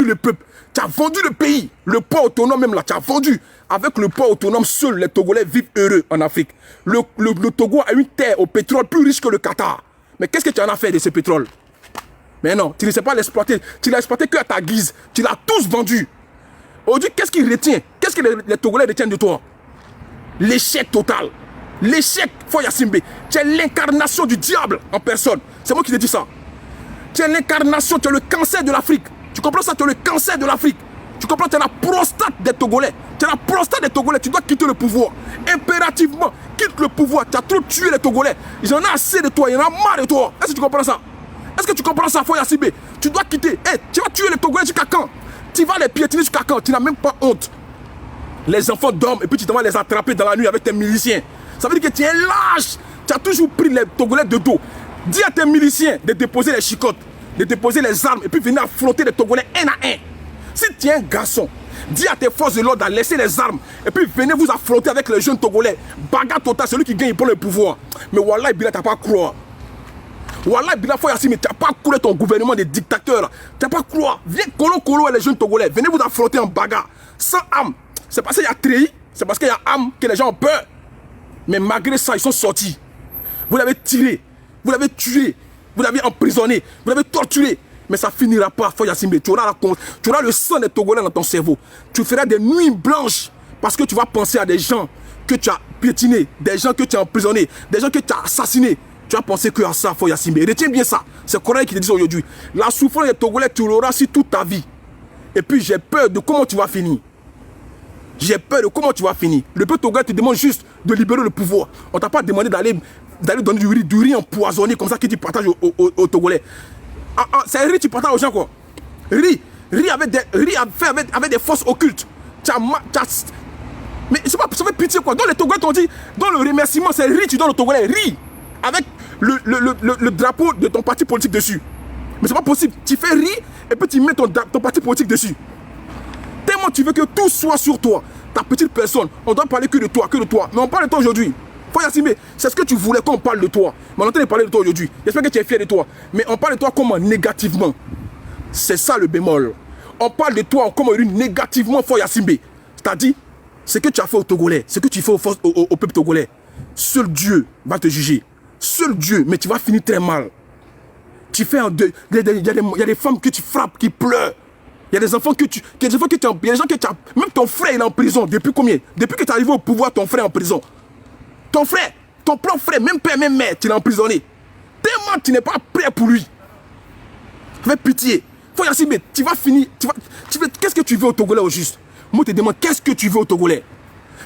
le peuple. Tu as vendu le pays. Le port autonome même là, tu as vendu. Avec le port autonome, seuls les Togolais vivent heureux en Afrique. Le Togo a une terre au pétrole plus riche que le Qatar. Mais qu'est-ce que tu en as fait de ce pétrole? Mais non, tu ne sais pas l'exploiter. Tu l'as exploité que à ta guise. Tu l'as tous vendu. Aujourd'hui, qu'est-ce qu'il retient? Qu'est-ce que les Togolais retiennent de toi? L'échec total. L'échec, Foya Simbe. Tu es l'incarnation du diable en personne. C'est moi qui te dis ça. Tu es l'incarnation, tu es le cancer de l'Afrique. Tu comprends ça? Tu es le cancer de l'Afrique. Tu comprends? Tu es la prostate des Togolais. Tu es la prostate des Togolais. Tu dois quitter le pouvoir. Impérativement, quitte le pouvoir. Tu as trop tué les Togolais. Ils en ont assez de toi. Ils en ont marre de toi. Est-ce que tu comprends ça? Est-ce que tu comprends ça, Foya Simbe? Tu dois quitter. Hey, tu vas tuer les Togolais jusqu'à quand? Tu vas les piétiner jusqu'à quand? Tu n'as même pas honte. Les enfants dorment et puis tu vas les attraper dans la nuit avec tes miliciens. Ça veut dire que tu es lâche. Tu as toujours pris les Togolais de dos. Dis à tes miliciens de déposer les chicottes, de déposer les armes et puis venir affronter les Togolais un à un. Si tu es un garçon, dis à tes forces de l'ordre de laisser les armes et puis venez vous affronter avec les jeunes Togolais. Bagarre totale, celui qui gagne il prend le pouvoir. Mais Wallah Bila, tu n'as pas croire. Wallah Bila, faut y assumer, tu n'as pas coulé ton gouvernement de dictateurs. Tu n'as pas croire. Viens Kolo et les jeunes Togolais, venez vous affronter en bagarre. Sans âme. C'est parce qu'il y a trahi, c'est parce qu'il y a âme que les gens ont peur. Mais malgré ça, ils sont sortis. Vous l'avez tiré, vous l'avez tué, vous l'avez emprisonné, vous l'avez torturé. Mais ça finira pas, Foya Simbe. Tu auras le sang des Togolais dans ton cerveau. Tu feras des nuits blanches parce que tu vas penser à des gens que tu as piétinés, des gens que tu as emprisonnés, des gens que tu as assassinés. Tu vas penser que à ça, Foya Simbe. Retiens bien ça. C'est Coran qui te dit aujourd'hui. La souffrance des Togolais, tu l'auras si toute ta vie. Et puis j'ai peur de comment tu vas finir. J'ai peur de comment tu vas finir. Le peuple togolais te demande juste de libérer le pouvoir. On ne t'a pas demandé d'aller donner du riz empoisonné comme ça que tu partages aux Togolais. C'est riz tu partages aux gens quoi. Riz avec des forces occultes. Mais c'est pas, ça fait pitié quoi. Donc les Togolais t'ont dit, dans le remerciement c'est riz tu donnes aux Togolais. Riz avec le drapeau de ton parti politique dessus. Mais c'est pas possible. Tu fais riz et puis tu mets ton parti politique dessus. Tellement tu veux que tout soit sur toi, ta petite personne. On doit parler que de toi. Mais on parle de toi aujourd'hui. Foya Simbe, c'est ce que tu voulais qu'on parle de toi. Mais on est en train de parler de toi aujourd'hui. J'espère que tu es fier de toi. Mais on parle de toi comment? Négativement. C'est ça le bémol. On parle de toi comment négativement, Foya Simbe. C'est-à-dire, ce que tu as fait aux Togolais, ce que tu fais au peuple togolais, seul Dieu va te juger. Seul Dieu, mais tu vas finir très mal. Tu fais un deuil. Il y a des femmes que tu frappes, qui pleurent. Il y a des enfants que tu... Il y a des gens que tu as... Même ton frère, il est en prison. Depuis combien? Depuis que tu es arrivé au pouvoir, ton frère est en prison. Ton frère, ton propre frère, même père, même mère, tu l'as emprisonné. Tellement tu n'es pas prêt pour lui. Fais pitié. Foya Simbe, tu vas finir... Qu'est-ce que tu veux aux Togolais au juste? Moi, je te demande, qu'est-ce que tu veux aux Togolais?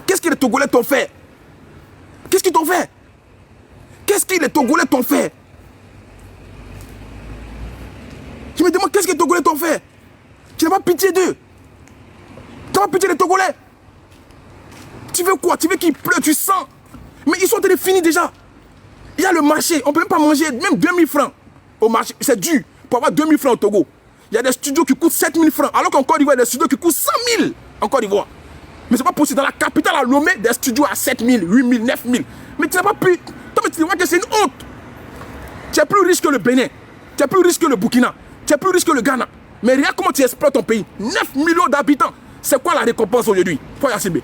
Qu'est-ce que les Togolais t'ont fait? Qu'est-ce qu'ils t'ont fait? Qu'est-ce que les Togolais t'ont fait? Je me demande, qu'est-ce que les Togolais t'ont fait? Tu n'as pas pitié d'eux. Tu n'as pas pitié des Togolais. Tu veux quoi? Tu veux qu'ils pleurent, tu sens. Mais ils sont en train de finir déjà. Il y a le marché, on ne peut même pas manger même 2000 francs au marché. C'est dur pour avoir 2000 francs au Togo. Il y a des studios qui coûtent 7000 francs. Alors qu'en Côte d'Ivoire, il y a des studios qui coûtent 100 000 en Côte d'Ivoire. Mais c'est pas possible. Dans la capitale à Lomé, des studios à 7000, 8000, 9000. Mais tu n'as pas pu. Toi, tu vois que c'est une honte. Tu es plus riche que le Bénin. Tu es plus riche que le Burkina. Tu es plus riche que le Ghana. Mais regarde comment tu exploites ton pays. 9 millions d'habitants. C'est quoi la récompense aujourd'hui? Foya Simbe.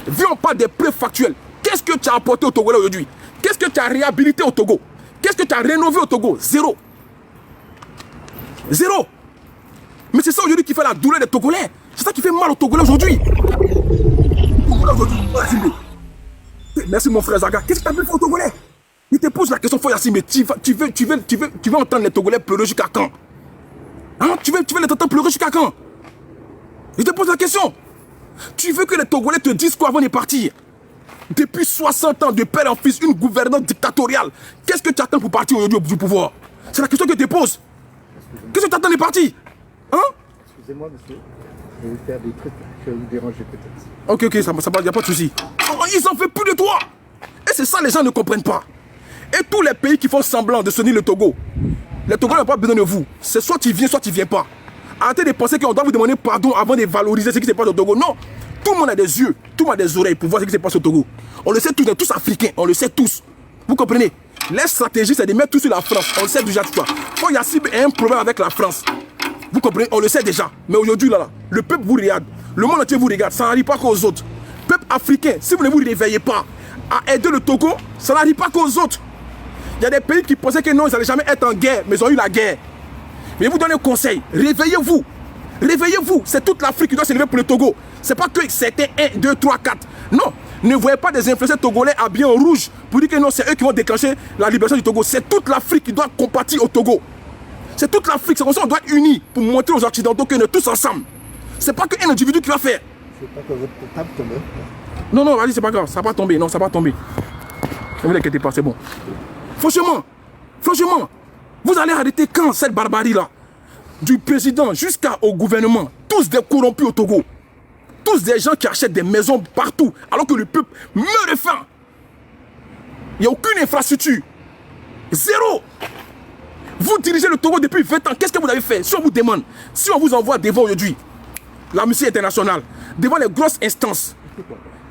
Viens, on parle des preuves factuelles. Qu'est-ce que tu as apporté au Togo aujourd'hui? Qu'est-ce que tu as réhabilité au Togo? Qu'est-ce que tu as rénové au Togo? Zéro. Zéro. Mais c'est ça aujourd'hui qui fait la douleur des Togolais. C'est ça qui fait mal aux Togolais aujourd'hui. Merci mon frère Zaga. Qu'est-ce que tu as fait aux Togolais? Il te pose la question, Foya Simbe. Tu veux entendre les Togolais pleurer jusqu'à quand? Hein? Tu veux les entendre pleurer jusqu'à quand? Je te pose la question. Tu veux que les Togolais te disent quoi avant de partir? Depuis 60 ans, de père en fils, une gouvernance dictatoriale. Qu'est-ce que tu attends pour partir aujourd'hui du pouvoir? C'est la question que je te pose. Qu'est-ce que tu attends de partir? Hein? Excusez-moi, monsieur. Je vais vous faire des trucs. Je vais vous déranger peut-être. Ok, ça va, il n'y a pas de souci. Oh, ils n'en veulent plus de toi. Et c'est ça, les gens ne comprennent pas. Et tous les pays qui font semblant de soutenir le Togo, les Togolais n'ont pas besoin de vous. C'est soit tu viens, soit tu ne viens pas. Arrêtez de penser qu'on doit vous demander pardon avant de valoriser ce qui se passe au Togo. Non. Tout le monde a des yeux, tout le monde a des oreilles pour voir ce qui se passe au Togo. On le sait tous, on est tous africains, on le sait tous. Vous comprenez? La stratégie, c'est de mettre tout sur la France. On le sait déjà tout ça. Foya Simbe a un problème avec la France. Vous comprenez? On le sait déjà. Mais aujourd'hui, là, le peuple vous regarde. Le monde entier vous regarde. Ça n'arrive pas qu'aux autres. Peuple africain, si vous ne vous réveillez pas à aider le Togo, ça n'arrive pas qu'aux autres. Il y a des pays qui pensaient que non, ils n'allaient jamais être en guerre, mais ils ont eu la guerre. Mais je vous donne un conseil. Réveillez-vous. Réveillez-vous. C'est toute l'Afrique qui doit se lever pour le Togo. C'est pas que c'était 1, 2, 3, 4. Non. Ne voyez pas des influenceurs togolais habillés en rouge pour dire que non, c'est eux qui vont déclencher la libération du Togo. C'est toute l'Afrique qui doit compatir au Togo. C'est toute l'Afrique. C'est comme ça qu'on doit être unis pour montrer aux Occidentaux que nous sommes tous ensemble. C'est pas qu'un individu qui va faire. C'est pas que votre table tombe. Non, non, vas-y, c'est pas grave. Ça va tomber. Non, ça va tomber. Ne vous inquiétez pas, c'est bon. Franchement, vous allez arrêter quand cette barbarie-là? Du président jusqu'au gouvernement. Tous des corrompus au Togo. Tous des gens qui achètent des maisons partout, alors que le peuple meurt de faim. Il n'y a aucune infrastructure. Zéro. Vous dirigez le Togo depuis 20 ans. Qu'est-ce que vous avez fait? Si on vous demande, si on vous envoie devant aujourd'hui, l'Amnesty internationale, devant les grosses instances,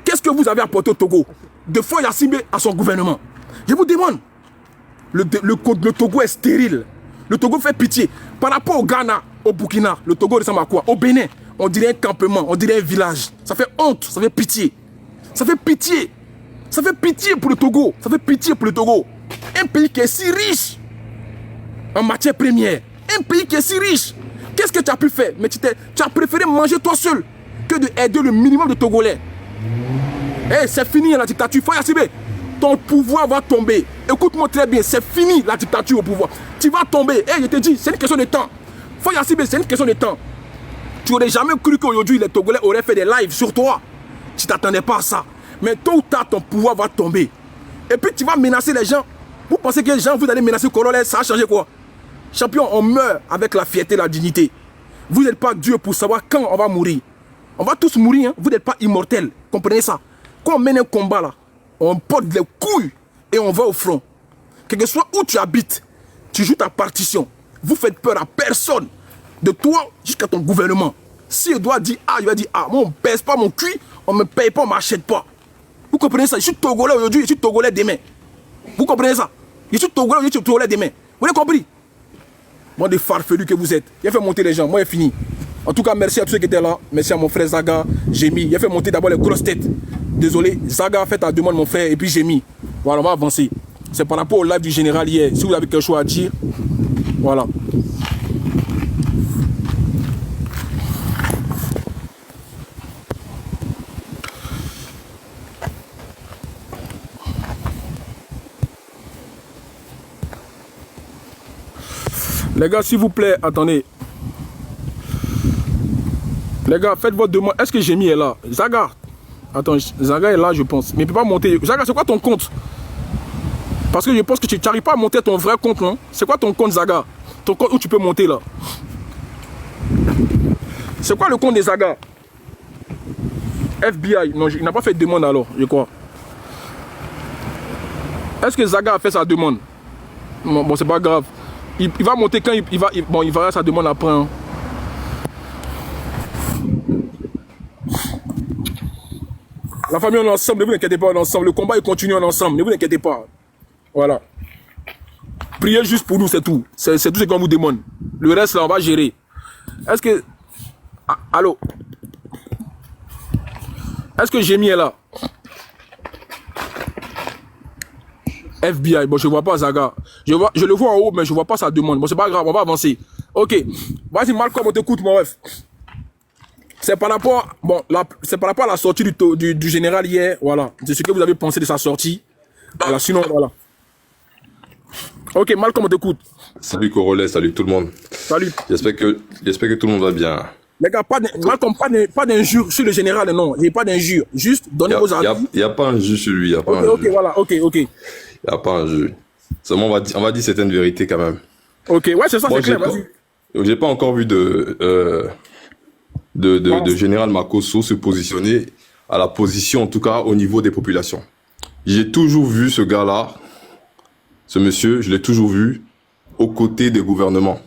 qu'est-ce que vous avez apporté au Togo? De fois Yassimé à son gouvernement. Je vous demande. Le Togo est stérile. Le Togo fait pitié. Par rapport au Ghana, au Burkina, le Togo ressemble à quoi? Au Bénin, on dirait un campement, on dirait un village. Ça fait honte, ça fait pitié. Ça fait pitié. Ça fait pitié pour le Togo. Ça fait pitié pour le Togo. Un pays qui est si riche en matière première. Un pays qui est si riche. Qu'est-ce que tu as pu faire? Mais tu as préféré manger toi seul que d'aider le minimum de Togolais. Eh, c'est fini la dictature. Faut y assister. Ton pouvoir va tomber. Écoute-moi très bien, c'est fini la dictature au pouvoir. Tu vas tomber. Eh, je te dis, c'est une question de temps. Faut y assister, c'est une question de temps. Tu n'aurais jamais cru qu'aujourd'hui les Togolais auraient fait des lives sur toi. Tu ne t'attendais pas à ça. Mais tôt ou tard, ton pouvoir va tomber. Et puis tu vas menacer les gens. Vous pensez que les gens, vous allez menacer le colonel, ça a changé quoi? Champion, on meurt avec la fierté et la dignité. Vous n'êtes pas Dieu pour savoir quand on va mourir. On va tous mourir, hein? Vous n'êtes pas immortels. Comprenez ça? Quand on mène un combat là, on porte les couilles et on va au front. Quel que soit où tu habites, tu joues ta partition. Vous faites peur à personne. De toi jusqu'à ton gouvernement. Si il doit dire A, il va dire A. Moi, on ne pèse pas mon cul, on ne me paye pas, on ne m'achète pas. Vous comprenez ça? Je suis Togolais aujourd'hui, je suis Togolais demain. Vous comprenez ça? Je suis Togolais aujourd'hui, je suis Togolais demain. Vous avez compris? Moi, des farfelus que vous êtes. Il a fait monter les gens, moi, il est fini. En tout cas, merci à tous ceux qui étaient là. Merci à mon frère Zaga, Jémi. Il a fait monter d'abord les grosses têtes. Désolé, Zaga a fait ta demande, mon frère, et puis Jémi. Voilà, on va avancer. C'est par rapport au live du général hier. Si vous avez quelque chose à dire, voilà. Les gars, s'il vous plaît, attendez. Les gars, faites votre demande. Est-ce que Jémi est là? Zaga. Attends, Zaga est là, je pense. Mais il ne peut pas monter. Zaga, c'est quoi ton compte? Parce que je pense que tu n'arrives pas à monter ton vrai compte, non? C'est quoi ton compte, Zaga? Ton compte où tu peux monter, là? C'est quoi le compte des Zaga? FBI. Non, il n'a pas fait de demande alors, je crois. Est-ce que Zaga a fait sa demande? Bon, c'est pas grave. Il va monter quand il verra sa demande après. Hein. La famille, on est ensemble, ne vous inquiétez pas, on est ensemble. Le combat, il continue, on est ensemble, ne vous inquiétez pas. Voilà. Priez juste pour nous, c'est tout. C'est tout ce qu'on vous demande. Le reste, là, on va gérer. Est-ce que... Ah, allô? Est-ce que Jémi est là? FBI, bon, je ne vois pas Zaga. Je le vois en haut, mais je ne vois pas sa demande. Bon, c'est pas grave, on va avancer. Ok. Vas-y, Malcolm, on t'écoute, mon ref. C'est par rapport, bon, c'est par rapport à la sortie du général hier, voilà. C'est ce que vous avez pensé de sa sortie. Voilà, sinon, voilà. Ok, Malcolm, on t'écoute. Salut Corolet, salut tout le monde. Salut. J'espère que tout le monde va bien. Les gars, Malcolm, pas d'injure sur le général, non. Il n'y a pas d'injure. Juste, donnez vos avis. Il n'y a pas un jeu sur lui, il n'y a pas un jeu. Ok, voilà, ok. Il n'y a pas un jeu. Seulement, on va dire certaines vérités quand même. Ok, ouais, c'est ça, c'est clair, vas-y. J'ai pas encore vu de général Makosso se positionner à la position, en tout cas au niveau des populations. J'ai toujours vu ce gars-là, ce monsieur, je l'ai toujours vu aux côtés des gouvernements.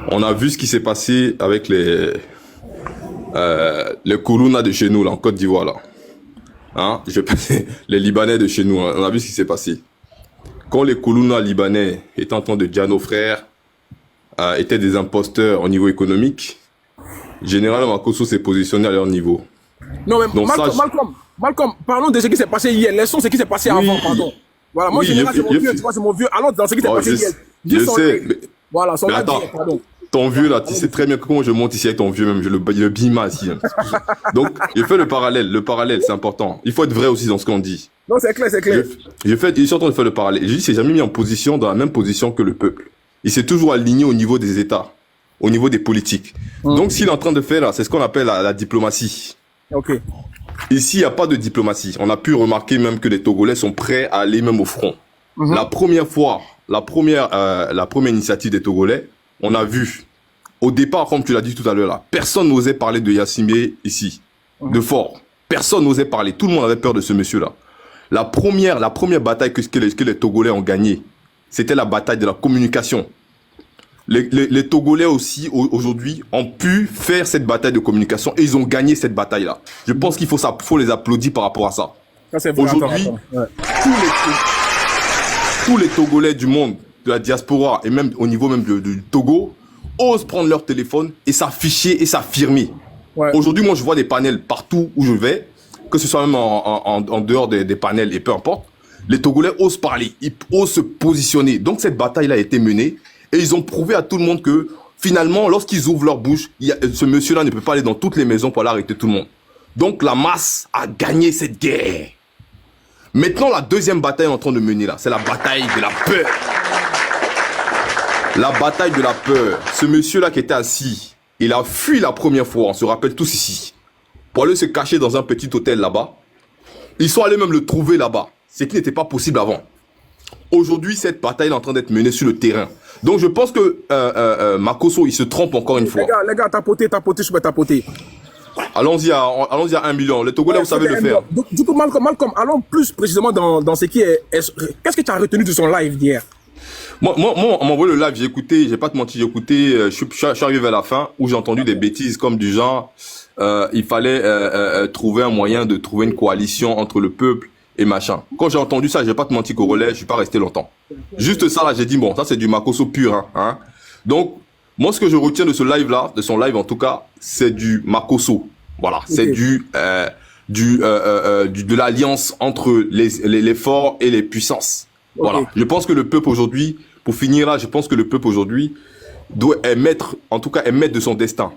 On a vu ce qui s'est passé avec les Koulouna de chez nous, là, en Côte d'Ivoire, là. Hein? Les Libanais de chez nous, hein, on a vu ce qui s'est passé. Quand les Koulouna libanais étaient en train de dire à nos frères, étaient des imposteurs au niveau économique, Général Makosso s'est positionné à leur niveau. Non, mais Donc Malcolm, parlons de ce qui s'est passé hier. Laissons ce qui s'est passé avant, pardon. Voilà, moi, Général, c'est mon vieux, tu vois, c'est mon vieux. Allons dans ce qui s'est passé hier. Je sais. Voilà, son mais attends, pardon. ton vieux là, tu sais très bien comment je monte ici avec ton vieux même, je le bima ici. Hein. Donc, je fais le parallèle, c'est important. Il faut être vrai aussi dans ce qu'on dit. Non, c'est clair. Je suis en train de faire le parallèle. Je dis, il s'est jamais mis en position, dans la même position que le peuple. Il s'est toujours aligné au niveau des États, au niveau des politiques. Donc, ce qu'il est en train de faire là, c'est ce qu'on appelle la diplomatie. Ok. Ici, il n'y a pas de diplomatie. On a pu remarquer même que les Togolais sont prêts à aller même au front. La première initiative des Togolais, on a vu, au départ, comme tu l'as dit tout à l'heure là, personne n'osait parler de Yassimé ici, de Fort. Personne n'osait parler. Tout le monde avait peur de ce monsieur-là. La première bataille que les Togolais ont gagnée, c'était la bataille de la communication. Les Togolais aussi, aujourd'hui, ont pu faire cette bataille de communication et ils ont gagné cette bataille-là. Je pense qu'il faut les applaudir par rapport à ça. Aujourd'hui, tous les Togolais du monde, de la diaspora et même au niveau même du Togo, osent prendre leur téléphone et s'afficher et s'affirmer. Ouais. Aujourd'hui, moi, je vois des panels partout où je vais, que ce soit même en dehors des panels et peu importe. Les Togolais osent parler, ils osent se positionner. Donc, cette bataille-là a été menée et ils ont prouvé à tout le monde que, finalement, lorsqu'ils ouvrent leur bouche, ce monsieur-là ne peut pas aller dans toutes les maisons pour aller arrêter tout le monde. Donc, la masse a gagné cette guerre. Maintenant, la deuxième bataille est en train de mener là, c'est la bataille de la peur. La bataille de la peur. Ce monsieur-là qui était assis, il a fui la première fois, on se rappelle tous ici, pour aller se cacher dans un petit hôtel là-bas. Ils sont allés même le trouver là-bas, ce qui n'était pas possible avant. Aujourd'hui, cette bataille est en train d'être menée sur le terrain. Donc, je pense que Makosso, il se trompe encore une fois. Les gars, tapoter, je peux tapoter. Allons-y à 1 million. Les Togolais, vous savez le faire. Du coup, Malcolm, allons plus précisément dans ce qui est... Qu'est-ce que tu as retenu de son live d'hier? Moi, on m'a envoyé le live, j'ai écouté, j'ai pas te mentir, j'ai écouté, je suis arrivé vers la fin où j'ai entendu des bêtises comme du genre, il fallait trouver un moyen de trouver une coalition entre le peuple et machin. Quand j'ai entendu ça, j'ai pas te mentir qu'au relais, je suis pas resté longtemps. Juste ça là, j'ai dit bon, ça c'est du Makosso pur, hein. Donc, moi ce que je retiens de ce live là, de son live en tout cas, c'est du Makosso. Voilà, c'est de l'alliance entre les forts et les puissances. Voilà. Je pense que le peuple aujourd'hui, pour finir là, je pense que le peuple aujourd'hui doit émettre de son destin.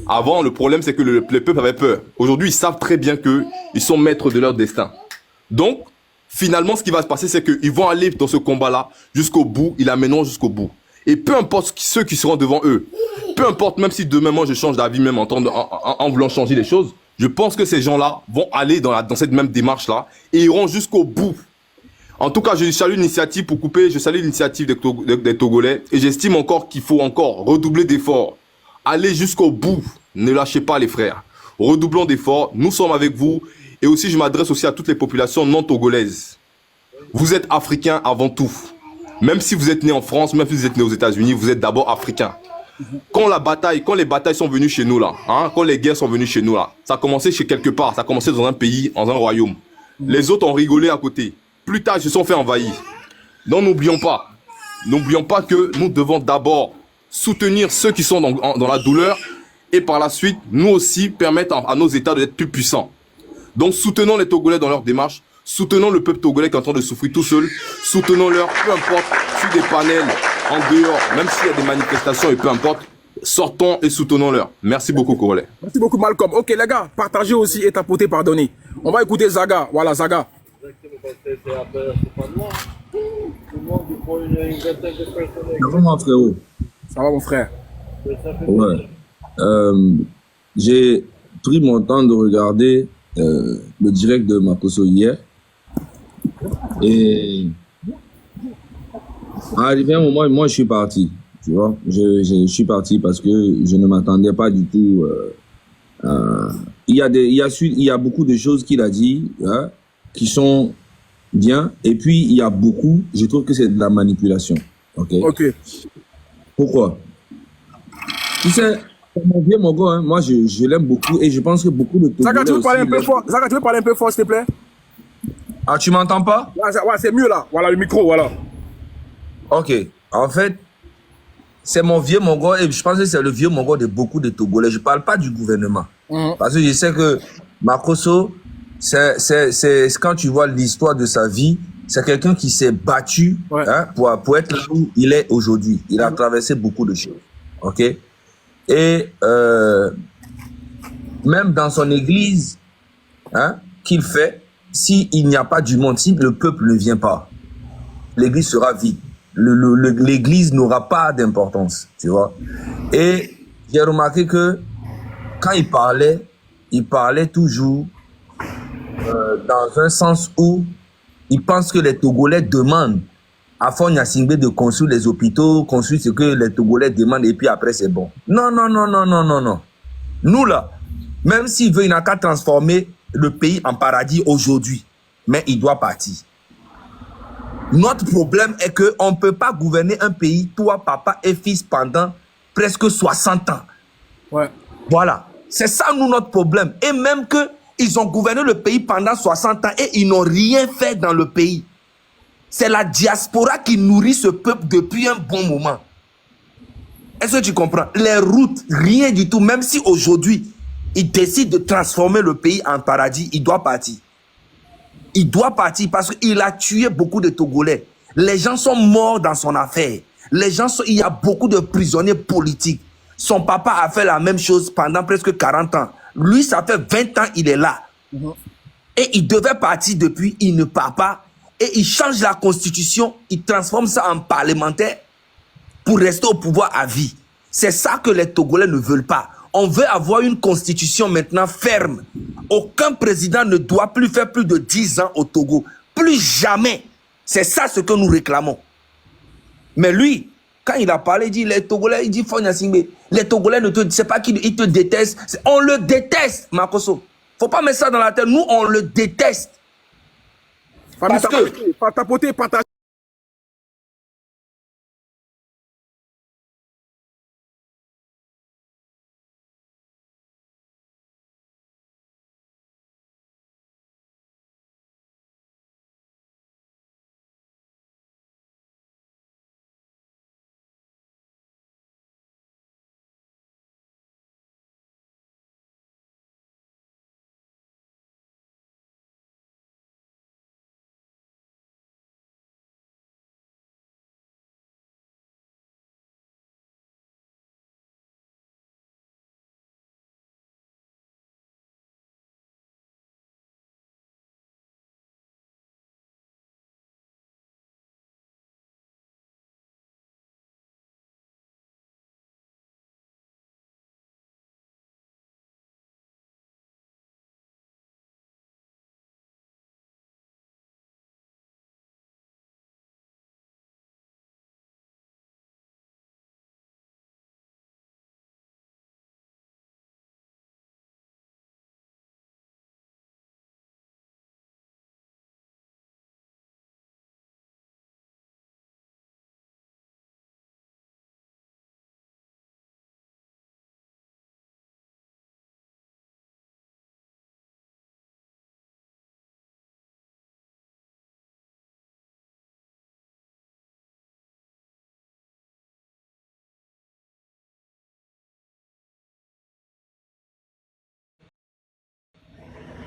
Avant, le problème, c'est que le peuple avait peur. Aujourd'hui, ils savent très bien qu'ils sont maîtres de leur destin. Donc, finalement, ce qui va se passer, c'est qu'ils vont aller dans ce combat-là jusqu'au bout, ils l'amèneront jusqu'au bout. Et peu importe ceux qui seront devant eux, peu importe, même si demain, moi, je change d'avis, même en voulant changer les choses, je pense que ces gens-là vont aller dans cette même démarche-là et iront jusqu'au bout. En tout cas, je salue l'initiative pour couper, je salue l'initiative des Togolais et j'estime encore qu'il faut encore redoubler d'efforts. Allez jusqu'au bout, ne lâchez pas les frères. Redoublons d'efforts, nous sommes avec vous et aussi je m'adresse aussi à toutes les populations non togolaises. Vous êtes africains avant tout. Même si vous êtes né en France, même si vous êtes né aux États-Unis, vous êtes d'abord africains. Quand les batailles sont venues chez nous là, quand les guerres sont venues chez nous là, ça a commencé chez quelque part, ça a commencé dans un pays, dans un royaume. Les autres ont rigolé à côté. Plus tard, ils se sont fait envahir. Donc, n'oublions pas que nous devons d'abord soutenir ceux qui sont dans la douleur et par la suite, nous aussi, permettre à nos États d'être plus puissants. Donc, soutenons les Togolais dans leur démarche, soutenons le peuple togolais qui est en train de souffrir tout seul, soutenons-leur, peu importe, sur des panels, en dehors, même s'il y a des manifestations et peu importe, sortons et soutenons-leur. Merci beaucoup, Congolais. Merci beaucoup, Malcolm. Ok, les gars, partagez aussi et tapotez, pardonnez. On va écouter Zaga. Voilà, Zaga. Comment, frérot? Ça va, mon frère? Ouais. J'ai pris mon temps de regarder le direct de Makosso hier. Et arrivé un moment, moi, je suis parti. Tu vois, je suis parti parce que je ne m'attendais pas du tout. Il y a beaucoup de choses qu'il a dit, hein, qui sont bien, et puis il y a beaucoup, je trouve que c'est de la manipulation. Ok. Pourquoi? Tu sais, mon vieux Mogo, hein, moi je l'aime beaucoup et je pense que beaucoup de Togolais. Zaga, tu veux parler un peu fort? Zaga, tu veux parler un peu fort, s'il te plaît? Ah, tu m'entends pas? Ouais, c'est mieux là. Voilà le micro, voilà. Ok. En fait, c'est mon vieux Mongol et je pense que c'est le vieux Mongol de beaucoup de Togolais. Je ne parle pas du gouvernement. Parce que je sais que Makosso, c'est quand tu vois l'histoire de sa vie, c'est quelqu'un qui s'est battu pour être là où il est aujourd'hui. Il a traversé beaucoup de choses. OK? Et même dans son église qu'il fait, s'il n'y a pas du monde, si le peuple ne vient pas, l'église sera vide. L'église n'aura pas d'importance, tu vois. Et j'ai remarqué que quand il parlait toujours dans un sens où il pense que les Togolais demandent à Fonya Singbe de construire les hôpitaux, construire ce que les Togolais demandent et puis après c'est bon. Non, non, non, non, non, non, non. Nous là, même s'il veut, il n'a qu'à transformer le pays en paradis aujourd'hui, mais il doit partir. Notre problème est qu'on ne peut pas gouverner un pays, toi, papa et fils, pendant presque 60 ans. Ouais. Voilà. C'est ça, nous, notre problème. Et même qu'ils ont gouverné le pays pendant 60 ans et ils n'ont rien fait dans le pays. C'est la diaspora qui nourrit ce peuple depuis un bon moment. Est-ce que tu comprends? Les routes, rien du tout. Même si aujourd'hui, ils décident de transformer le pays en paradis, il doit partir. Il doit partir parce qu'il a tué beaucoup de Togolais. Les gens sont morts dans son affaire. Il y a beaucoup de prisonniers politiques. Son papa a fait la même chose pendant presque 40 ans. Lui, ça fait 20 ans qu'il est là. Et il devait partir depuis, il ne part pas. Et il change la constitution, il transforme ça en parlementaire pour rester au pouvoir à vie. C'est ça que les Togolais ne veulent pas. On veut avoir une constitution maintenant ferme. Aucun président ne doit plus faire plus de 10 ans au Togo. Plus jamais. C'est ça ce que nous réclamons. Mais lui, quand il a parlé, il dit les Togolais, il dit Fonya Singbe, les Togolais ne te, c'est pas qu'ils te détestent. On le déteste, Makosso. Faut pas mettre ça dans la tête. Nous, on le déteste. Parce que tapoter, partager.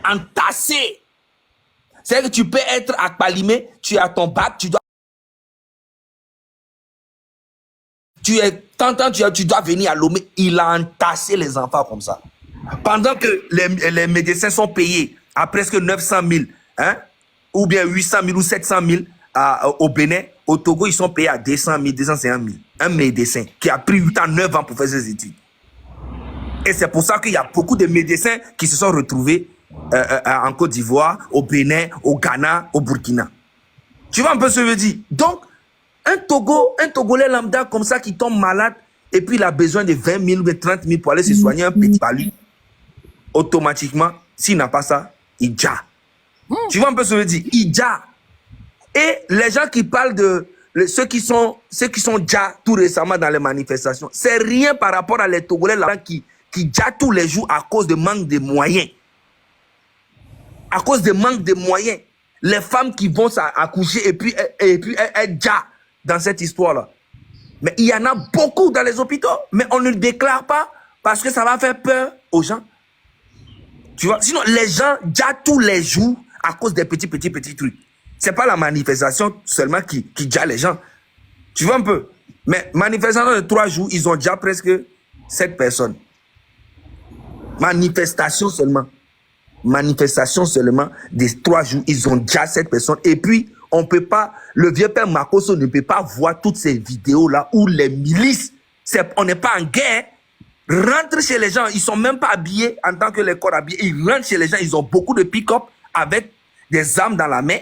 entassé. C'est que tu peux être à Palimé, tu as ton bac, tu dois... Tu dois venir à Lomé. Il a entassé les enfants comme ça. Pendant que les médecins sont payés à presque 900 000, hein, ou bien 800 000 ou 700 000 au Bénin, au Togo, ils sont payés à 200 000, 250 000. Un médecin qui a pris 8 ans, 9 ans pour faire ses études. Et c'est pour ça qu'il y a beaucoup de médecins qui se sont retrouvés en Côte d'Ivoire, au Bénin, au Ghana, au Burkina. Tu vois un peu ce que je veux dire? Donc, un Togolais lambda comme ça qui tombe malade et puis il a besoin de 20 000 ou 30 000 pour aller se soigner un petit palu. Automatiquement, s'il n'a pas ça, il ja. Tu vois un peu ce que je veux dire? Il ja. Et les gens qui parlent de ceux qui sont ja tout récemment dans les manifestations, c'est rien par rapport à les Togolais là qui ja tous les jours à cause de manque de moyens. À cause de manque de moyens. Les femmes qui vont accoucher et puis elles ja dans cette histoire-là. Mais il y en a beaucoup dans les hôpitaux, mais on ne le déclare pas parce que ça va faire peur aux gens. Tu vois, sinon les gens, déjà tous les jours, à cause des petits trucs. C'est pas la manifestation seulement qui déjà les gens. Tu vois un peu? Mais manifestation de 3 jours, ils ont déjà presque 7 personnes. Manifestation seulement des 3 jours, ils ont déjà 7 personnes. Et puis, on peut pas, le vieux père Makosso ne peut pas voir toutes ces vidéos-là où les milices, on n'est pas en guerre, rentrent chez les gens, ils sont même pas habillés en tant que les corps habillés, ils rentrent chez les gens, ils ont beaucoup de pick-up avec des armes dans la main,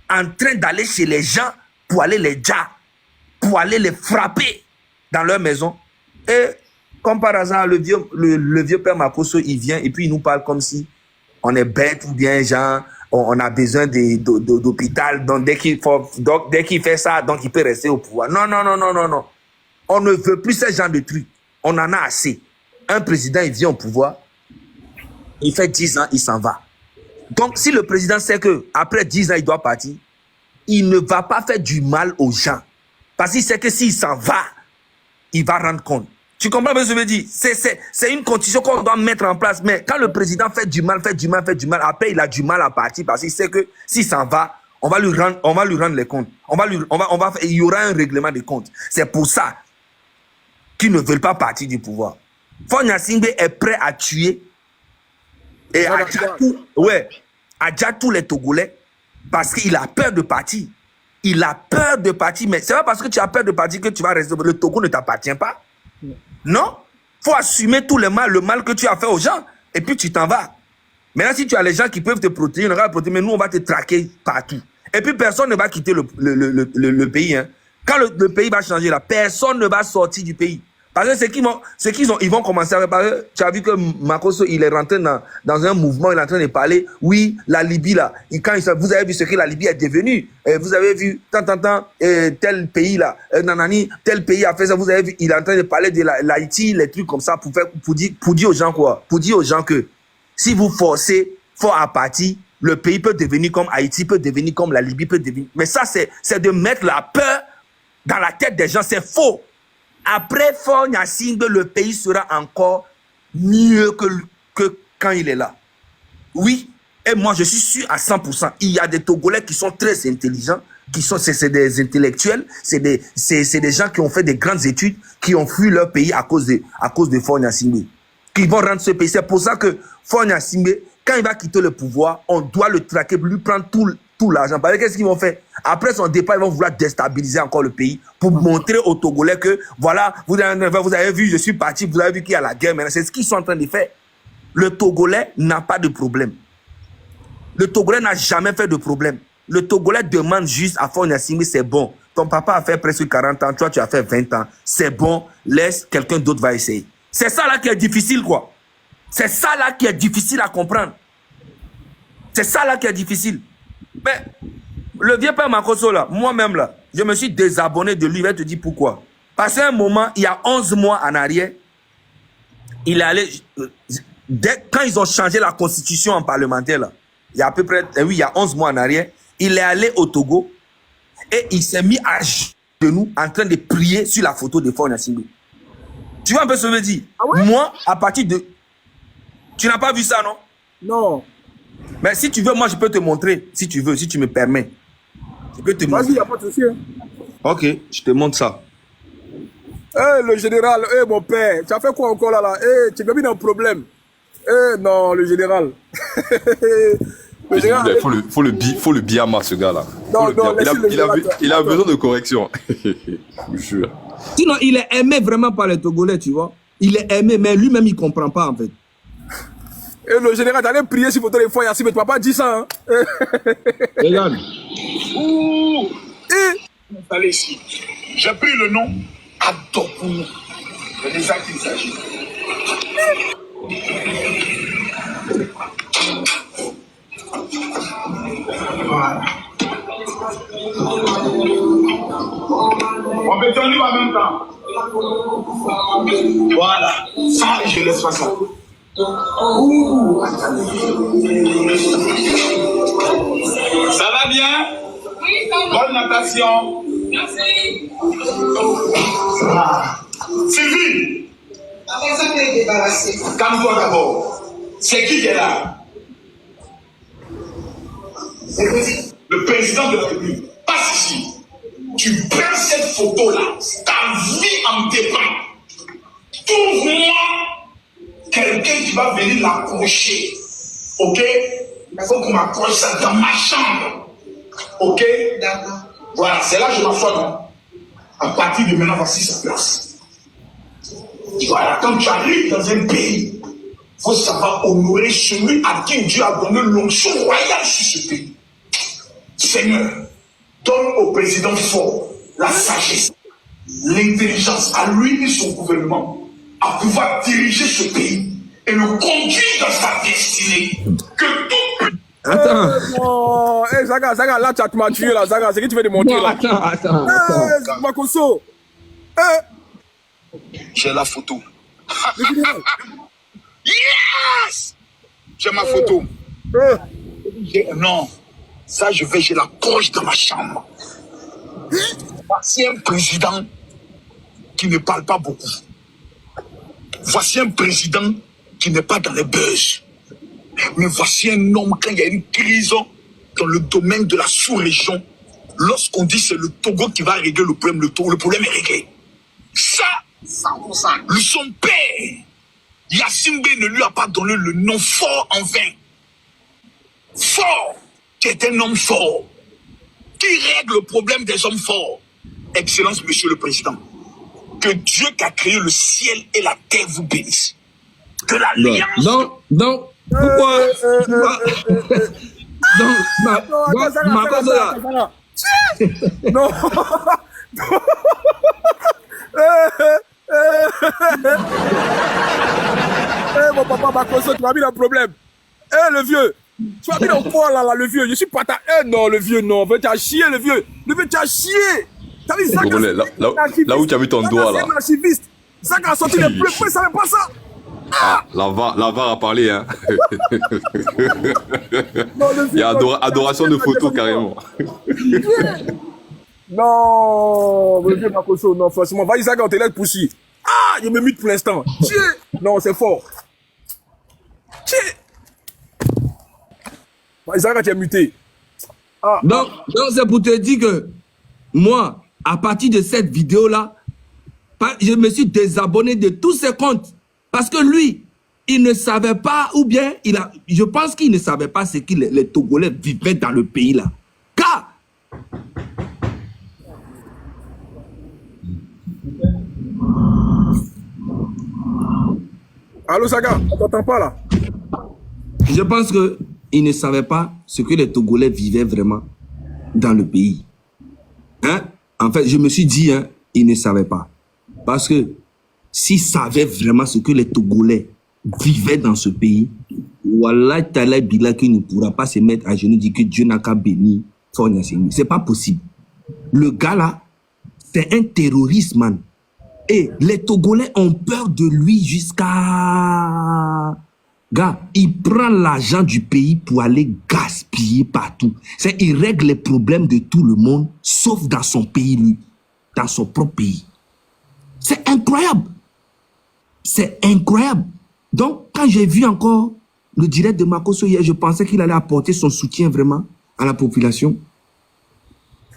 en train d'aller chez les gens pour aller les jar, pour aller les frapper dans leur maison. Et comme par hasard, le vieux père Makosso, il vient et puis il nous parle comme si on est bête ou bien genre on a besoin d'hôpital. Donc dès qu'il fait ça, donc il peut rester au pouvoir. Non. On ne veut plus ce genre de trucs. On en a assez. Un président, il vient au pouvoir, il fait 10 ans, il s'en va. Donc si le président sait que après 10 ans, il doit partir, il ne va pas faire du mal aux gens. Parce qu'il sait que s'il s'en va, il va rendre compte. Tu comprends ce que je veux dire? C'est une condition qu'on doit mettre en place. Mais quand le président fait du mal, après il a du mal à partir parce qu'il sait que s'il s'en va, on va lui rendre les comptes. Il y aura un règlement des comptes. C'est pour ça qu'ils ne veulent pas partir du pouvoir. Faure Gnassingbé est prêt à tuer et à déjà tous les Togolais parce qu'il a peur de partir. Il a peur de partir, mais c'est pas parce que tu as peur de partir que tu vas rester. Le Togo ne t'appartient pas. Non, faut assumer tout le mal que tu as fait aux gens, et puis tu t'en vas. Maintenant, si tu as les gens qui peuvent te protéger, mais nous, on va te traquer partout. Et puis, personne ne va quitter le pays. Hein. Quand le pays va changer, là, personne ne va sortir du pays. Parce que ils vont commencer à réparer. Tu as vu que Makosso, il est rentré dans un mouvement, il est en train de parler. Oui, la Libye, là. Vous avez vu ce que la Libye est devenue. Vous avez vu, tel pays, là. Tel pays a fait ça. Vous avez vu, il est en train de parler de l'Haïti, les trucs comme ça, pour dire aux gens quoi? Pour dire aux gens que si vous forcez fort à partir, le pays peut devenir comme Haïti, peut devenir comme la Libye, peut devenir. Mais ça, c'est de mettre la peur dans la tête des gens. C'est faux. Après Faure Gnassingbé, le pays sera encore mieux que quand il est là. Oui, et moi je suis sûr à 100%. Il y a des Togolais qui sont très intelligents, c'est des intellectuels, c'est des gens qui ont fait des grandes études, qui ont fui leur pays à cause de Faure Gnassingbé, qui vont rendre ce pays. C'est pour ça que Faure Gnassingbé, quand il va quitter le pouvoir, on doit le traquer, lui prendre tout l'argent. Parce que qu'est-ce qu'ils vont faire? Après son départ, ils vont vouloir déstabiliser encore le pays pour montrer aux Togolais que, voilà, vous avez vu, je suis parti, vous avez vu qu'il y a la guerre maintenant. C'est ce qu'ils sont en train de faire. Le Togolais n'a pas de problème. Le Togolais n'a jamais fait de problème. Le Togolais demande juste à Faure Gnassingbé, c'est bon. Ton papa a fait presque 40 ans, toi tu as fait 20 ans. C'est bon, laisse, quelqu'un d'autre va essayer. C'est ça là qui est difficile, quoi. C'est ça là qui est difficile à comprendre. C'est ça là qui est difficile. Mais le vieux père Makosso là, moi-même là, je me suis désabonné de lui. Je vais te dire pourquoi. Parce qu'à un moment, il y a 11 mois en arrière, il est allé, quand ils ont changé la constitution en parlementaire là, il y a à peu près, oui, il y a 11 mois en arrière, il est allé au Togo et il s'est mis à genoux en train de prier sur la photo de Faure Gnassingbé. Tu vois un peu ce que je veux dire? Ah ouais? Moi, à partir de... Tu n'as pas vu ça, non? Non. Mais si tu veux, moi, je peux te montrer. Si tu veux, si tu me permets. Je peux te montrer. Vas-y, il n'y a pas de souci. Hein. Ok, je te montre ça. Le général, mon père, tu as fait quoi encore là? Tu m'as mis dans le problème. Non, le général. Le général. Faut le biama, ce gars-là. Non, Il a besoin de correction. Je vous jure. Sinon, il est aimé vraiment par les Togolais, tu vois. Il est aimé, mais lui-même, il ne comprend pas, en fait. Et le général, t'allais prier sur votre téléphone, Yassim, mais tu ne m'as pas dit ça. Hein? Regarde. Allez ici. J'ai pris le nom Adopounou. C'est de ça qu'il s'agit. Voilà. On peut tenir en même temps. Voilà. Ça, je laisse pas ça. Ça va bien? Bonne natation. Sylvie, calme-toi d'abord. C'est qui est là? Le président de la République. Passe ici. Tu prends cette photo-là. Ta vie en dépend. Trouve-moi quelqu'un qui va venir l'accrocher. Ok? Il faut qu'on m'accroche ça dans ma chambre. Ok? D'accord. Voilà, c'est là que je m'assois, non? À partir de maintenant, voici sa place. Voilà, quand tu arrives dans un pays, il faut savoir honorer celui à qui Dieu a donné l'onction royale sur ce pays. Seigneur, donne au président fort la sagesse, l'intelligence à lui et son gouvernement à pouvoir diriger ce pays et le conduire dans sa destinée. Que tout. Attends. Non, Zaga, là, tu m'as tué, là, Zaga, c'est que tu veux démontrer, Non, là. attends. Makoso. J'ai la photo. Le général. Yes! J'ai ma photo. Non, ça j'ai la poche dans ma chambre. Voici un président qui ne parle pas beaucoup. Voici un président qui n'est pas dans les buzz. Mais voici un homme, quand il y a une crise dans le domaine de la sous-région, lorsqu'on dit c'est le Togo qui va régler le problème, le problème est réglé. Ça, 100%. Son père, Yassimbe ne lui a pas donné le nom fort en vain. Fort, qui est un homme fort, qui règle le problème des hommes forts. Excellence, Monsieur le Président, que Dieu qui a créé le ciel et la terre vous bénisse. Que l'alliance... Non. Pourquoi Non, Non. Mon papa Makoso, tu m'as mis dans le problème. Le vieux. Tu m'as mis dans quoi là, le vieux? Je suis pas ta. Non, le vieux, non. Tu as chié, le vieux. Le vieux, tu as chié. T'as vu ça? Là où tu as mis ton doigt, là. Ça a sorti les bleus, il savait pas ça. Ah, la VAR a parlé, hein. Il y a adoration de photos, carrément. Non, le vieux Makoso, non, franchement. Va, Isaac, on te laisse pousser. Ah, il me mute pour l'instant. Non, c'est fort. Isaac, tu es muté. Donc, c'est pour te dire que moi, à partir de cette vidéo-là, je me suis désabonné de tous ses comptes. Parce que lui, il ne savait pas, ou bien, je pense qu'il ne savait pas ce que les Togolais vivaient dans le pays là. Car, allô, Saga, on t'entend pas là? je pense qu'il ne savait pas ce que les Togolais vivaient vraiment dans le pays. Hein? En fait, je me suis dit, hein, il ne savait pas. Parce que s'il savait vraiment ce que les Togolais vivaient dans ce pays, Wallah Ta'ala Bila qui ne pourra pas se mettre à genoux et dire que Dieu n'a qu'à bénir Faure Gnassingbé. C'est pas possible. Le gars là, c'est un terroriste, man. Et les Togolais ont peur de lui jusqu'à... Gars, il prend l'argent du pays pour aller gaspiller partout. Il règle les problèmes de tout le monde, sauf dans son pays, lui. Dans son propre pays. C'est incroyable. C'est incroyable. Donc, quand j'ai vu encore le direct de Makoso hier, je pensais qu'il allait apporter son soutien vraiment à la population.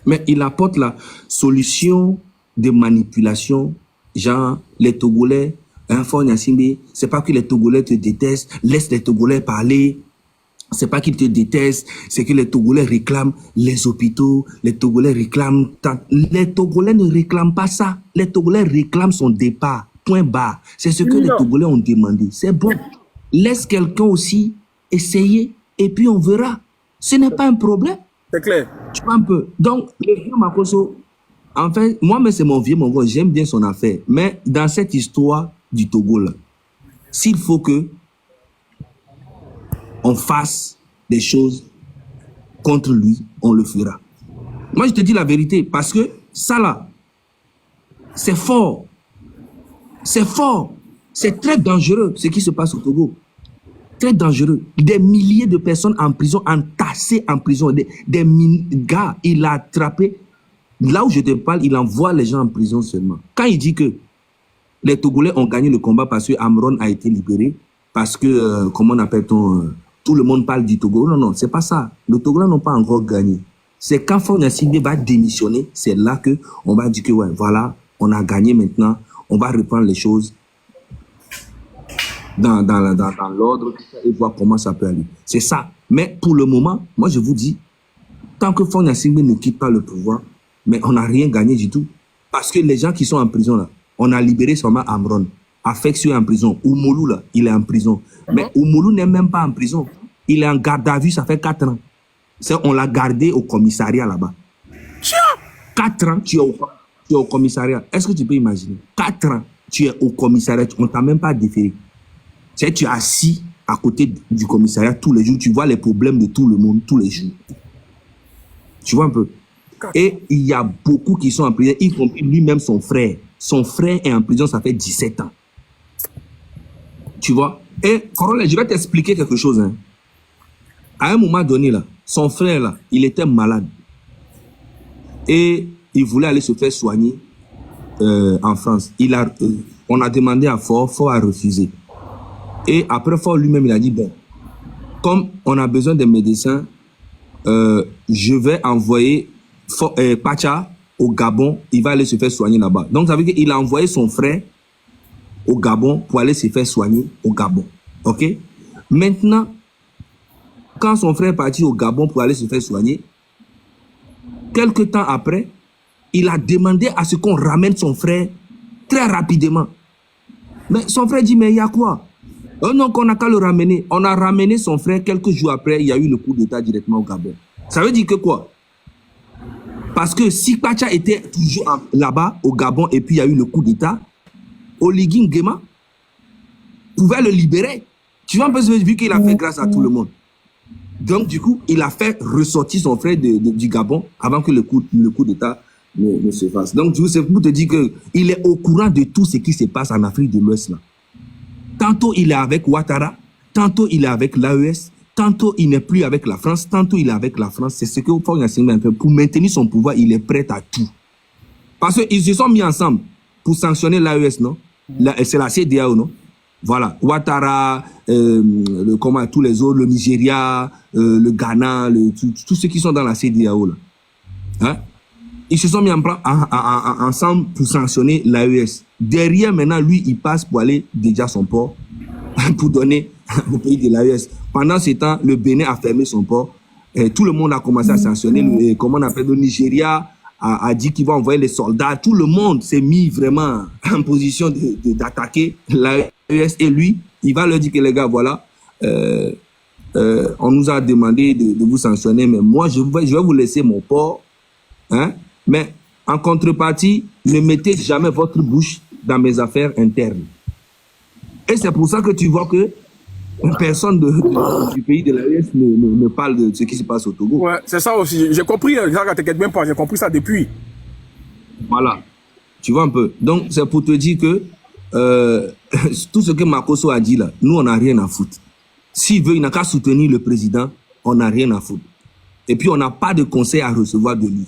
Mais il apporte la solution de manipulation, genre les Togolais, Faure Gnassingbé, c'est pas que les Togolais te détestent, laisse les Togolais parler. C'est pas qu'ils te détestent, c'est que les Togolais réclament les hôpitaux, les Togolais réclament... Les Togolais ne réclament pas ça. Les Togolais réclament son départ. Point barre. C'est ce que les Togolais ont demandé. C'est bon. Laisse quelqu'un aussi essayer et puis on verra. Ce n'est pas un problème. C'est clair. Tu vois un peu. Donc, le vieux Makoso, en fait, moi, mais c'est mon vieux Mongo, j'aime bien son affaire. Mais dans cette histoire du Togo, là, s'il faut que on fasse des choses contre lui, on le fera. Moi, je te dis la vérité, parce que ça là, c'est fort. C'est fort. C'est très dangereux ce qui se passe au Togo. Très dangereux. Des milliers de personnes en prison, entassées en prison. Des gars, il a attrapé Là où je te parle, il envoie les gens en prison seulement. Quand il dit que les Togolais ont gagné le combat parce que Amron a été libéré, parce que, comment on appelle-t-on, tout le monde parle du Togo. Non, non, c'est pas ça. Les Togolais n'ont pas encore gagné. C'est quand Faure Gnassingbé va démissionner, c'est là que on va dire que, ouais, voilà, on a gagné maintenant, on va reprendre les choses dans l'ordre et voir comment ça peut aller. C'est ça. Mais pour le moment, moi je vous dis, tant que Faure Gnassingbé ne quitte pas le pouvoir, mais on n'a rien gagné du tout. Parce que les gens qui sont en prison là, on a libéré seulement Amron. Affectio est en prison. Oumoulou là, il est en prison. Mais Oumoulou n'est même pas en prison. Il est en garde à vue, ça fait 4 ans. On l'a gardé au commissariat là-bas. 4 ans, tu es au commissariat. Est-ce que tu peux imaginer? 4 ans, tu es au commissariat, on ne t'a même pas déféré. Tu es assis à côté du commissariat tous les jours, tu vois les problèmes de tout le monde tous les jours. Tu vois un peu? Et il y a beaucoup qui sont en prison, y compris lui-même son frère. Son frère est en prison, ça fait 17 ans. Tu vois? Et Corolla, je vais t'expliquer quelque chose. Hein. À un moment donné, là, son frère, là, il était malade. Et il voulait aller se faire soigner en France. On a demandé à Faure, Faure a refusé. Et après, Faure lui-même, il a dit, bon, comme on a besoin de médecins, je vais envoyer Pacha au Gabon, il va aller se faire soigner là-bas. Donc, ça veut dire qu'il a envoyé son frère au Gabon pour aller se faire soigner au Gabon. OK? Maintenant, quand son frère est parti au Gabon pour aller se faire soigner, quelque temps après, il a demandé à ce qu'on ramène son frère très rapidement. Mais son frère dit, mais il y a quoi? Oh non, qu'on n'a qu'à le ramener. On a ramené son frère quelques jours après, il y a eu le coup d'État directement au Gabon. Ça veut dire que quoi? Parce que si Pacha était toujours là-bas au Gabon et puis il y a eu le coup d'État, Oligui Nguema pouvait le libérer. Tu vois un peu vu qu'il a fait grâce à tout le monde. Donc du coup, il a fait ressortir son frère du Gabon avant que le coup d'État ne se fasse. Donc du coup, c'est pour te dire qu'il est au courant de tout ce qui se passe en Afrique de l'Ouest là. Tantôt il est avec Ouattara, tantôt il est avec l'AES, tantôt il n'est plus avec la France, tantôt il est avec la France. C'est ce que Faure Gnassingbé fait. Pour maintenir son pouvoir, il est prêt à tout. Parce qu'ils se sont mis ensemble pour sanctionner l'AES, non? C'est la CEDEAO, non? Voilà. Ouattara, tous les autres, le Nigeria, le Ghana, tous ceux qui sont dans la CEDEAO, là. Hein? Ils se sont mis ensemble pour sanctionner l'AES. Derrière, maintenant, lui, il passe pour aller déjà son port pour donner au pays de l'AES. Pendant ce temps, le Bénin a fermé son port. Et tout le monde a commencé à sanctionner. Comment on appelle, le Nigeria a dit qu'il va envoyer les soldats. Tout le monde s'est mis vraiment en position d'attaquer l'AES. Et lui, il va leur dire que les gars, voilà, on nous a demandé de vous sanctionner, mais moi, je vais vous laisser mon port. Hein? Mais en contrepartie, ne mettez jamais votre bouche dans mes affaires internes. Et c'est pour ça que tu vois que personne du pays de l'AES ne parle de ce qui se passe au Togo. Ouais, c'est ça aussi. J'ai compris, t'inquiète même pas, j'ai compris ça depuis. Voilà. Tu vois un peu. Donc, c'est pour te dire que tout ce que Makosso a dit là, nous, on n'a rien à foutre. S'il veut, il n'a qu'à soutenir le président, on n'a rien à foutre. Et puis, on n'a pas de conseil à recevoir de lui.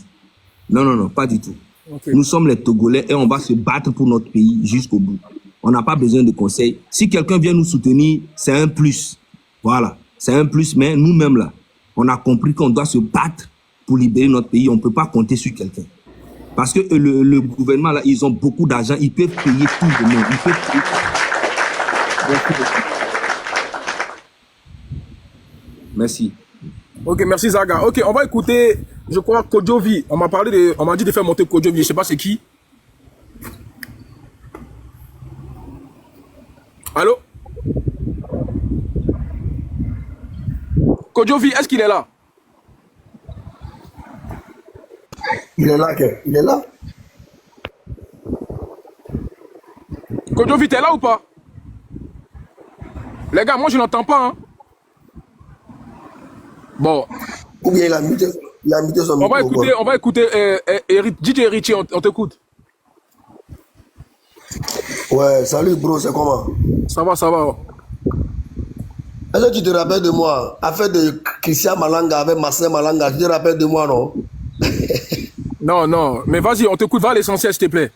Non, non, non, pas du tout. Okay. Nous sommes les Togolais et on va se battre pour notre pays jusqu'au bout. On n'a pas besoin de conseils. Si quelqu'un vient nous soutenir, c'est un plus. Voilà, c'est un plus, mais nous-mêmes là, on a compris qu'on doit se battre pour libérer notre pays. On ne peut pas compter sur quelqu'un. Parce que le gouvernement là, ils ont beaucoup d'argent, ils peuvent payer tout le monde. Ils peuvent payer tout. Merci. Ok, merci Zaga. Ok, on va écouter, je crois, Kodjovi. On m'a dit de faire monter Kodjovi. Je sais pas c'est qui. Allô? Kodjovi, est-ce qu'il est là? Il est là, il est là. Kodjovi, t'es là ou pas? Les gars, moi je n'entends pas, hein. Bon. Ou bien il a muté son micro. On va écouter DJ Richie, on t'écoute. Ouais, salut bro, c'est comment? Ça va. Est-ce que tu te rappelles de moi? Affaire de Christian Malanga avec Marcel Malanga, tu te rappelles de moi, non? Non, non. Mais vas-y, on t'écoute. Va à l'essentiel, s'il te plaît.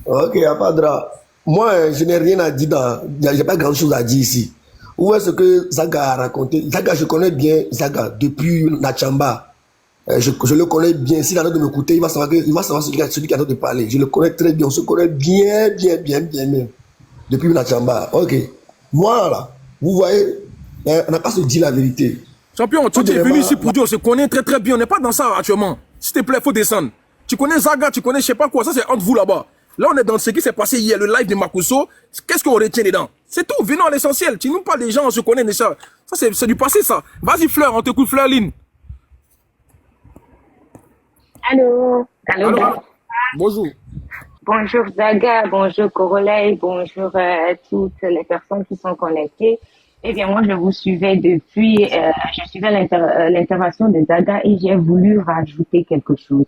Ok, à pas de drap. Moi, je n'ai rien à dire j'ai pas grand chose à dire ici. Où est-ce que Zaga a raconté? Zaga, je connais bien Zaga depuis Nachamba. Je le connais bien. S'il a l'air de m'écouter, il va savoir celui qui a l'air de parler. Je le connais très bien. On se connaît bien. Depuis Nachamba. Ok. Moi, là, vous voyez, on n'a pas se dire la vérité. Champion, toi, tu es venu ici pour dire, on se connaît très très bien. On n'est pas dans ça actuellement. S'il te plaît, faut descendre. Tu connais Zaga, tu connais je sais pas quoi. Ça, c'est entre vous là-bas. Là, on est dans ce qui s'est passé hier, le live de Makosso. Qu'est-ce qu'on retient dedans? C'est tout. Venons à l'essentiel. Tu nous parles des gens, on se connaît déjà. Ça, c'est du passé, ça. Vas-y, Fleur, on t'écoute, Fleurline. Allô. Allô. Bonjour. Bonjour Zaga, bonjour Corolay, bonjour toutes les personnes qui sont connectées. Eh bien, moi, je vous suivais depuis, je suivais l'intervention de Zaga et j'ai voulu rajouter quelque chose.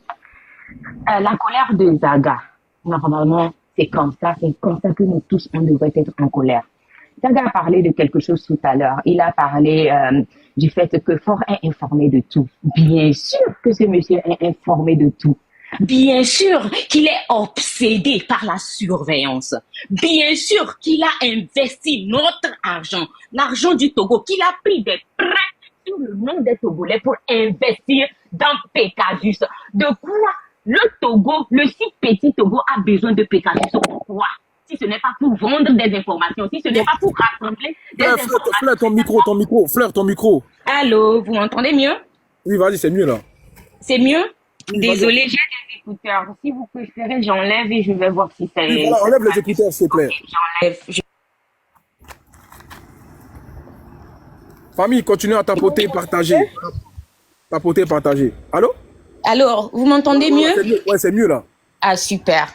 La colère de Zaga, normalement, c'est comme ça que nous tous, on devrait être en colère. Zaga a parlé de quelque chose tout à l'heure. Il a parlé du fait que Fort est informé de tout. Bien sûr que ce monsieur est informé de tout. Bien sûr qu'il est obsédé par la surveillance. Bien sûr qu'il a investi notre argent, l'argent du Togo, qu'il a pris des prêts sur le nom des Togolais pour investir dans Pegasus. De quoi le Togo, le si petit Togo a besoin de Pegasus? Pourquoi? Si ce n'est pas pour vendre des informations, si ce n'est pas pour rassembler des informations. Fleur, ton micro. Allô, vous m'entendez mieux? Oui, vas-y, c'est mieux là. C'est mieux? Désolée, j'ai des écouteurs. Si vous préférez, j'enlève et je vais voir si ça est. Voilà, enlève les écouteurs, s'il te plaît. J'enlève. Famille, continue à tapoter, partager. Tapoter, partager. Allô? Alors, vous m'entendez mieux? Ouais, c'est mieux là. Ah, super.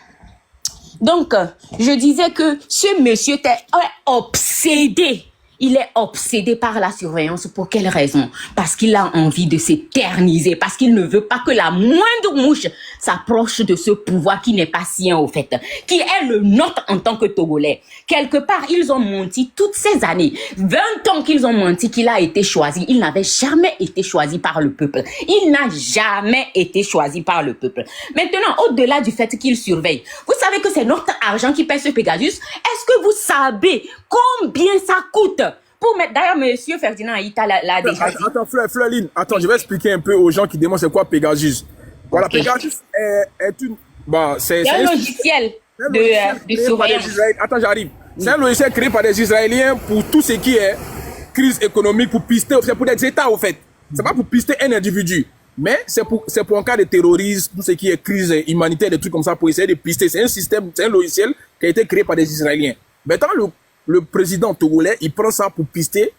Donc, je disais que ce monsieur était obsédé. Il est obsédé par la surveillance. Pour quelle raison? Parce qu'il a envie de s'éterniser, parce qu'il ne veut pas que la moindre mouche s'approche de ce pouvoir qui n'est pas sien au fait, qui est le nôtre en tant que Togolais. Quelque part, ils ont menti toutes ces années. 20 ans qu'ils ont menti qu'il a été choisi. Il n'avait jamais été choisi par le peuple. Il n'a jamais été choisi par le peuple. Maintenant, au-delà du fait qu'il surveille, vous savez que c'est notre argent qui paie ce Pegasus. Est-ce que vous savez combien ça coûte? Pour mettre, d'ailleurs, monsieur Ferdinand Aïta l'a déjà dit. Attends, Fleurline, attends, je vais expliquer un peu aux gens qui demandent c'est quoi Pegasus. Voilà, okay. Pegasus est une. Bah, c'est un logiciel de surveillance. Attends, j'arrive. C'est un logiciel créé par des Israéliens pour tout ce qui est crise économique, pour pister, c'est pour des États, au fait. C'est pas pour pister un individu. Mais c'est pour un cas de terrorisme, tout ce qui est crise humanitaire, des trucs comme ça, pour essayer de pister. C'est un système, c'est un logiciel qui a été créé par des Israéliens. Maintenant, le président togolais, il prend ça pour pister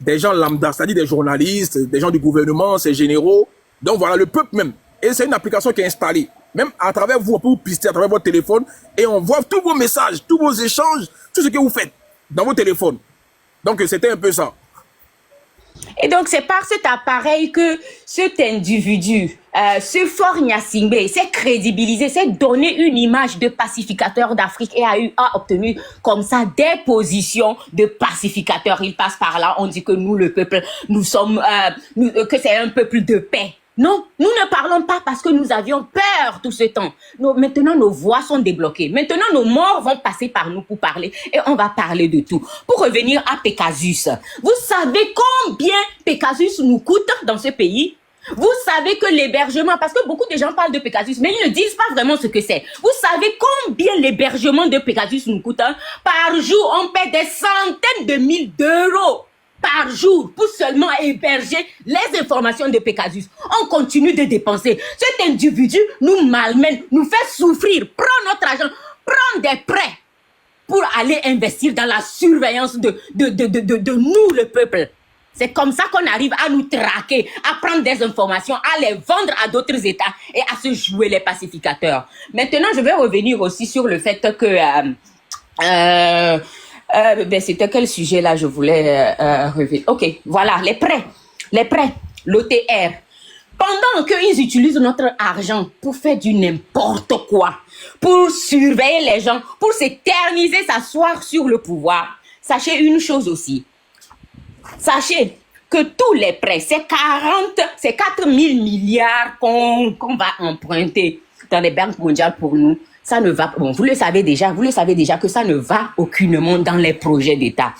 des gens lambda, c'est-à-dire des journalistes, des gens du gouvernement, ses généraux. Donc voilà, le peuple même. Et c'est une application qui est installée. Même à travers vous, on peut vous pister à travers votre téléphone et on voit tous vos messages, tous vos échanges, tout ce que vous faites dans vos téléphones. Donc c'était un peu ça. Et donc, c'est par cet appareil que cet individu, ce Fort Gnassingbé, s'est crédibilisé, s'est donné une image de pacificateur d'Afrique et a obtenu comme ça des positions de pacificateur. Il passe par là, on dit que nous, le peuple, nous sommes, que c'est un peuple de paix. Non, nous ne parlons pas parce que nous avions peur tout ce temps. Maintenant, nos voix sont débloquées. Maintenant, nos morts vont passer par nous pour parler et on va parler de tout. Pour revenir à Pegasus, vous savez combien Pegasus nous coûte dans ce pays? Vous savez que l'hébergement, parce que beaucoup de gens parlent de Pegasus, mais ils ne disent pas vraiment ce que c'est. Vous savez combien l'hébergement de Pegasus nous coûte? Par jour, on paie des centaines de mille d'euros par jour pour seulement héberger les informations de Pegasus. On continue de dépenser. Cet individu nous malmène, nous fait souffrir, prend notre argent, prend des prêts pour aller investir dans la surveillance de nous, le peuple. C'est comme ça qu'on arrive à nous traquer, à prendre des informations, à les vendre à d'autres États et à se jouer les pacificateurs. Maintenant, je vais revenir aussi sur le fait que... c'était quel sujet là je voulais revenir. Ok, voilà, les prêts, l'OTR. Pendant qu'ils utilisent notre argent pour faire du n'importe quoi, pour surveiller les gens, pour s'éterniser, s'asseoir sur le pouvoir, sachez une chose aussi. Sachez que tous les prêts, c'est 4 000 milliards qu'on va emprunter dans les banques mondiales pour nous. Ça ne va pas. Bon, vous le savez déjà que ça ne va aucunement dans les projets d'État.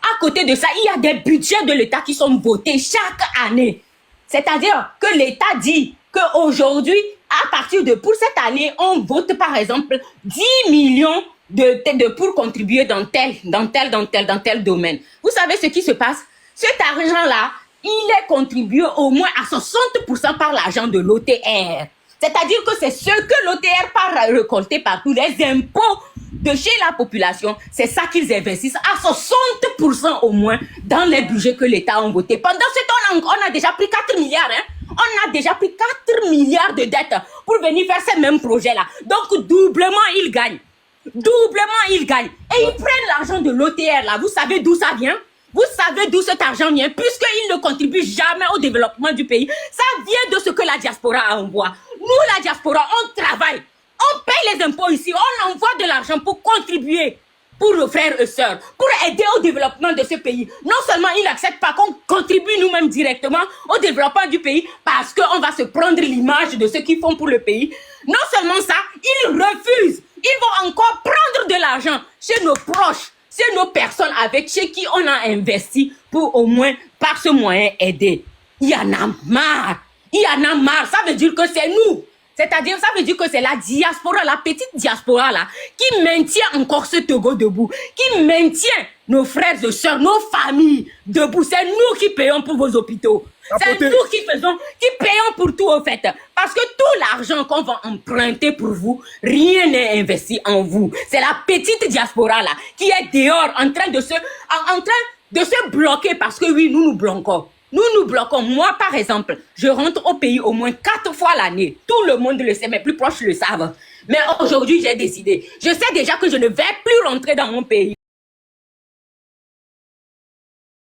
À côté de ça, il y a des budgets de l'État qui sont votés chaque année. C'est-à-dire que l'État dit qu'aujourd'hui, à partir de, pour cette année, on vote par exemple 10 millions pour contribuer dans tel domaine. Vous savez ce qui se passe? Cet argent-là, il est contribué au moins à 60% par l'argent de l'OTR. C'est-à-dire que c'est ce que l'OTR part récolter par tous les impôts de chez la population. C'est ça qu'ils investissent à 60% au moins dans les budgets que l'État a voté. Pendant ce temps, on a déjà pris 4 milliards. On a déjà pris 4 milliards de dettes pour venir faire ces mêmes projets-là. Donc, doublement, ils gagnent. Doublement, ils gagnent. Et ils prennent l'argent de l'OTR, là. Vous savez d'où ça vient? Vous savez d'où cet argent vient? Puisqu'ils ne contribuent jamais au développement du pays. Ça vient de ce que la diaspora envoie. Nous, la diaspora, on travaille. On paye les impôts ici. On envoie de l'argent pour contribuer pour nos frères et sœurs, pour aider au développement de ce pays. Non seulement ils n'acceptent pas qu'on contribue nous-mêmes directement au développement du pays parce qu'on va se prendre l'image de ce qu'ils font pour le pays. Non seulement ça, ils refusent. Ils vont encore prendre de l'argent chez nos proches, chez nos personnes chez qui on a investi pour au moins, par ce moyen, aider. Il y en a marre. Il y en a marre. Ça veut dire que c'est nous. C'est-à-dire, ça veut dire que c'est la diaspora, la petite diaspora là, qui maintient encore ce Togo debout, qui maintient nos frères et sœurs, nos familles debout. C'est nous qui payons pour vos hôpitaux. C'est nous qui payons pour tout au fait. Parce que tout l'argent qu'on va emprunter pour vous, rien n'est investi en vous. C'est la petite diaspora là, qui est dehors en train de se bloquer parce que oui, nous nous bloquons. Nous bloquons. Moi, par exemple, je rentre au pays au moins 4 fois l'année. Tout le monde le sait, mes plus proches le savent. Mais aujourd'hui, j'ai décidé. Je sais déjà que je ne vais plus rentrer dans mon pays.